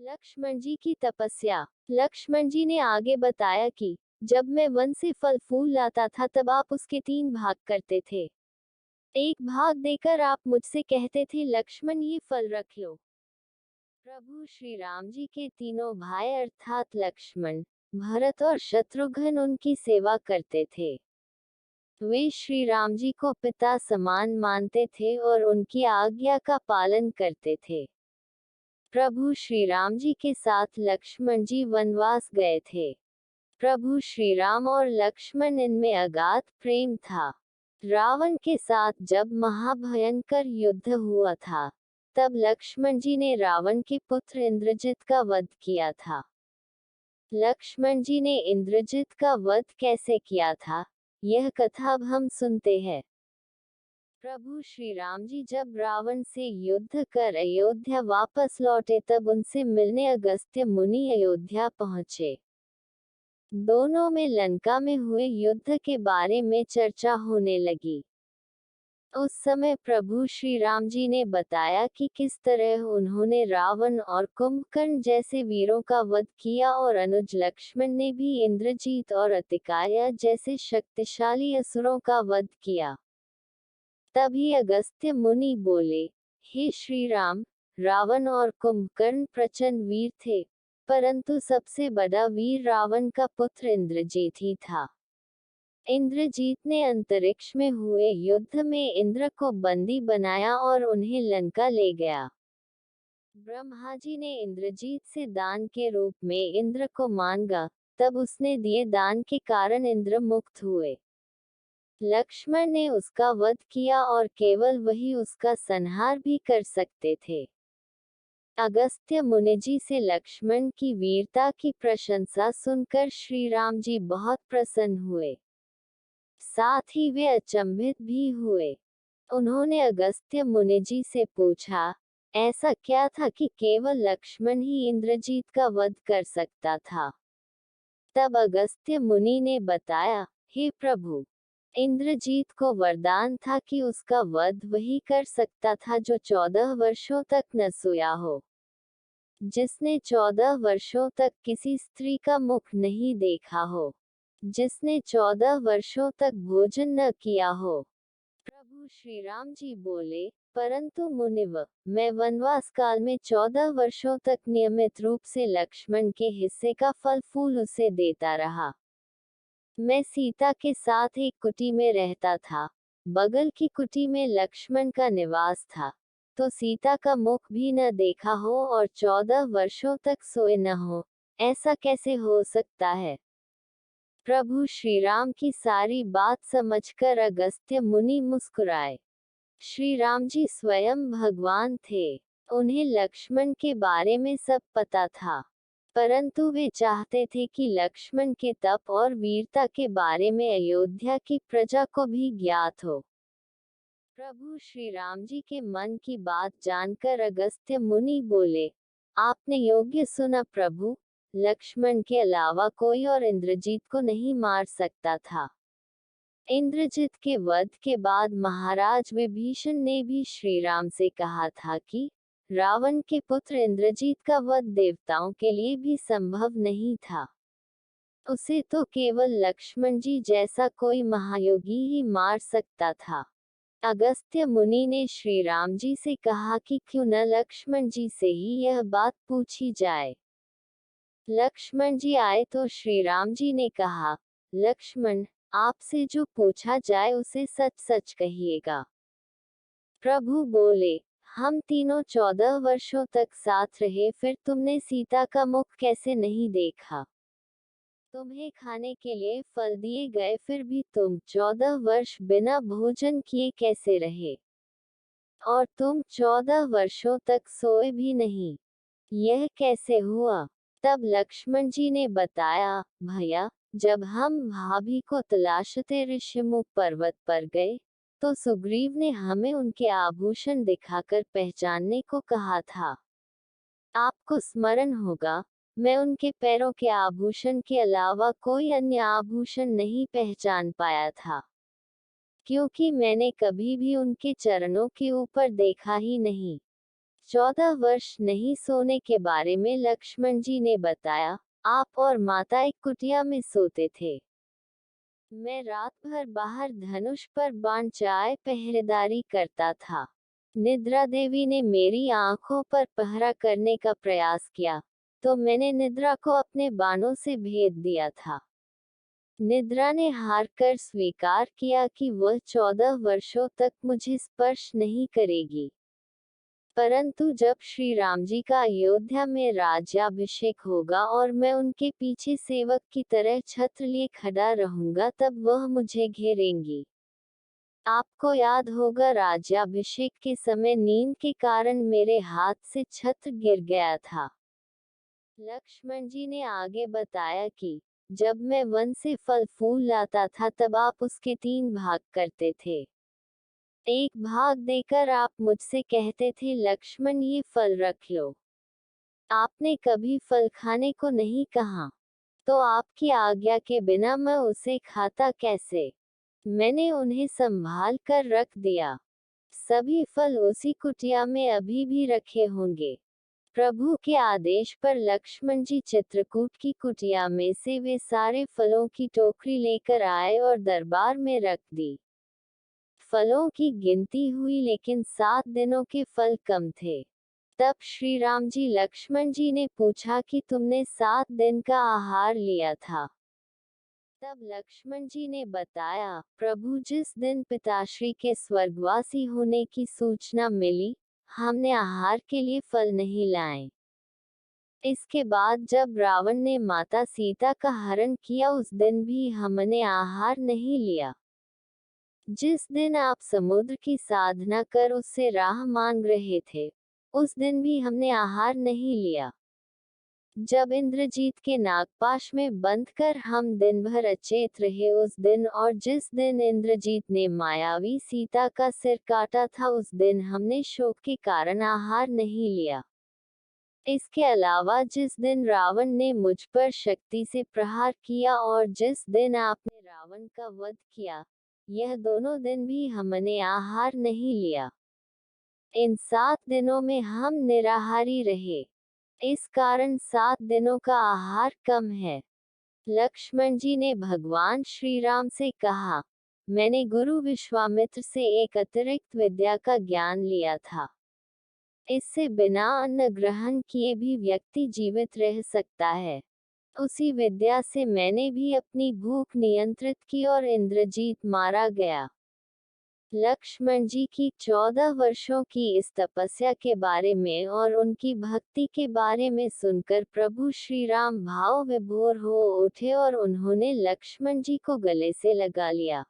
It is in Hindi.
लक्ष्मण जी की तपस्या। लक्ष्मण जी ने आगे बताया कि जब मैं वन से फल फूल लाता था तब आप उसके 3 भाग करते थे। एक भाग देकर आप मुझसे कहते थे लक्ष्मण ये फल रख लो। प्रभु श्री राम जी के तीनों भाई अर्थात लक्ष्मण, भरत और शत्रुघ्न उनकी सेवा करते थे। वे श्री राम जी को पिता समान मानते थे और उनकी आज्ञा का पालन करते थे। प्रभु श्री राम जी के साथ लक्ष्मण जी वनवास गए थे। प्रभु श्री राम और लक्ष्मण इनमें अगाध प्रेम था। रावण के साथ जब महाभयंकर युद्ध हुआ था, तब लक्ष्मण जी ने रावण के पुत्र इंद्रजित का वध किया था। लक्ष्मण जी ने इंद्रजित का वध कैसे किया था, यह कथा अब हम सुनते हैं। प्रभु श्री राम जी जब रावण से युद्ध कर अयोध्या वापस लौटे तब उनसे मिलने अगस्त्य मुनि अयोध्या पहुंचे। दोनों में लंका में हुए युद्ध के बारे में चर्चा होने लगी। उस समय प्रभु श्री राम जी ने बताया कि किस तरह उन्होंने रावण और कुंभकर्ण जैसे वीरों का वध किया और अनुज लक्ष्मण ने भी इंद्रजीत और अतिकाय जैसे शक्तिशाली असुरों का वध किया। तभी अगस्त्य मुनि बोले, हे श्री राम, रावण और कुंभकर्ण प्रचंड वीर थे, परंतु सबसे बड़ा वीर रावण का पुत्र इंद्रजीत ही था। इंद्रजीत ने अंतरिक्ष में हुए युद्ध में इंद्र को बंदी बनाया और उन्हें लंका ले गया। ब्रह्मा जी ने इंद्रजीत से दान के रूप में इंद्र को मांगा, तब उसने दिए दान के कारण इंद्र मुक्त हुए। लक्ष्मण ने उसका वध किया और केवल वही उसका संहार भी कर सकते थे। अगस्त्य मुनिजी से लक्ष्मण की वीरता की प्रशंसा सुनकर श्री राम जी बहुत प्रसन्न हुए। साथ ही वे अचंभित भी हुए। उन्होंने अगस्त्य मुनिजी से पूछा, ऐसा क्या था कि केवल लक्ष्मण ही इंद्रजीत का वध कर सकता था? तब अगस्त्य मुनि ने बताया, हे प्रभु, इंद्रजीत को वरदान था कि उसका वध वही कर सकता था जो 14 वर्षों तक न सोया हो, जिसने 14 वर्षों तक किसी स्त्री का मुख नहीं देखा हो, जिसने 14 वर्षों तक भोजन न किया हो। प्रभु श्री राम जी बोले, परंतु मुनिव, मैं वनवास काल में 14 वर्षों तक नियमित रूप से लक्ष्मण के हिस्से का फल फूल उसे देता रहा। मैं सीता के साथ एक कुटी में रहता था। बगल की कुटी में लक्ष्मण का निवास था, तो सीता का मुख भी न देखा हो और 14 वर्षों तक सोए न हो, ऐसा कैसे हो सकता है? प्रभु श्री राम की सारी बात समझकर अगस्त्य मुनि मुस्कुराए। श्री राम जी स्वयं भगवान थे। उन्हें लक्ष्मण के बारे में सब पता था, परंतु वे चाहते थे कि लक्ष्मण के तप और वीरता के बारे में अयोध्या की प्रजा को भी ज्ञात हो। प्रभु श्री राम जी के मन की बात जानकर अगस्त्य मुनि बोले, आपने योग्य सुना प्रभु, लक्ष्मण के अलावा कोई और इंद्रजीत को नहीं मार सकता था। इंद्रजित के वध के बाद महाराज विभीषण ने भी श्री राम से कहा था कि रावण के पुत्र इंद्रजीत का वध देवताओं के लिए भी संभव नहीं था। उसे तो केवल लक्ष्मण जी जैसा कोई महायोगी ही मार सकता था। अगस्त्य मुनि ने श्री राम जी से कहा कि क्यों न लक्ष्मण जी से ही यह बात पूछी जाए। लक्ष्मण जी आए तो श्री राम जी ने कहा, लक्ष्मण, आपसे जो पूछा जाए उसे सच सच कहिएगा। प्रभु बोले, हम तीनों 14 वर्षों तक साथ रहे, फिर तुमने सीता का मुख कैसे नहीं देखा? तुम्हें खाने के लिए फल दिए गए, फिर भी तुम 14 वर्ष बिना भोजन किए कैसे रहे? और तुम 14 वर्षों तक सोए भी नहीं, यह कैसे हुआ? तब लक्ष्मण जी ने बताया, भैया, जब हम भाभी को तलाशते ऋषिमुख पर्वत पर गए, तो सुग्रीव ने हमें उनके आभूषण दिखाकर पहचानने को कहा था। आपको स्मरण होगा, मैं उनके पैरों के आभूषण के अलावा कोई अन्य आभूषण नहीं पहचान पाया था, क्योंकि मैंने कभी भी उनके चरणों के ऊपर देखा ही नहीं। 14 वर्ष नहीं सोने के बारे में लक्ष्मण जी ने बताया। आप और माता एक कुटिया में सोते थे। मैं रात भर बाहर धनुष पर बाण चाय पहरेदारी करता था। निद्रा देवी ने मेरी आंखों पर पहरा करने का प्रयास किया, तो मैंने निद्रा को अपने बाणों से भेद दिया था। निद्रा ने हार कर स्वीकार किया कि वह 14 वर्षों तक मुझे स्पर्श नहीं करेगी। परंतु जब श्री राम जी का अयोध्या में राज्याभिषेक होगा और मैं उनके पीछे सेवक की तरह छत्र लिए खड़ा रहूंगा, तब वह मुझे घेरेंगी। आपको याद होगा, राज्याभिषेक के समय नींद के कारण मेरे हाथ से छत्र गिर गया था। लक्ष्मण जी ने आगे बताया कि जब मैं वन से फल फूल लाता था तब आप उसके 3 भाग करते थे। एक भाग देकर आप मुझसे कहते थे, लक्ष्मण ये फल रख लो। आपने कभी फल खाने को नहीं कहा, तो आपकी आज्ञा के बिना मैं उसे खाता कैसे? मैंने उन्हें संभाल कर रख दिया। सभी फल उसी कुटिया में अभी भी रखे होंगे। प्रभु के आदेश पर लक्ष्मण जी चित्रकूट की कुटिया में से वे सारे फलों की टोकरी लेकर आए और दरबार में रख दी। फलों की गिनती हुई, लेकिन 7 दिनों के फल कम थे। तब श्री राम जी लक्ष्मण जी ने पूछा कि तुमने 7 दिन का आहार लिया था? तब लक्ष्मण जी ने बताया, प्रभु जिस दिन पिताश्री के स्वर्गवासी होने की सूचना मिली, हमने आहार के लिए फल नहीं लाए। इसके बाद जब रावण ने माता सीता का हरण किया, उस दिन भी हमने आहार नहीं लिया। जिस दिन आप समुद्र की साधना कर उससे राह मांग रहे थे, उस दिन भी हमने आहार नहीं लिया। जब इंद्रजीत के नागपाश में बंद कर हम दिन भर अचेत रहे उस दिन, और जिस दिन इंद्रजीत ने मायावी सीता का सिर काटा था, उस दिन हमने शोक के कारण आहार नहीं लिया। इसके अलावा जिस दिन रावण ने मुझ पर शक्ति से प्रहार किया और जिस दिन आपने रावण का वध किया, यह दोनों दिन भी हमने आहार नहीं लिया। इन 7 दिनों में हम निराहारी रहे। इस कारण 7 दिनों का आहार कम है। लक्ष्मण जी ने भगवान श्री राम से कहा, मैंने गुरु विश्वामित्र से एक अतिरिक्त विद्या का ज्ञान लिया था। इससे बिना अन्न ग्रहण किए भी व्यक्ति जीवित रह सकता है। उसी विद्या से मैंने भी अपनी भूख नियंत्रित की और इंद्रजीत मारा गया। लक्ष्मण जी की 14 वर्षों की इस तपस्या के बारे में और उनकी भक्ति के बारे में सुनकर प्रभु श्री राम भाव विभोर हो उठे और उन्होंने लक्ष्मण जी को गले से लगा लिया।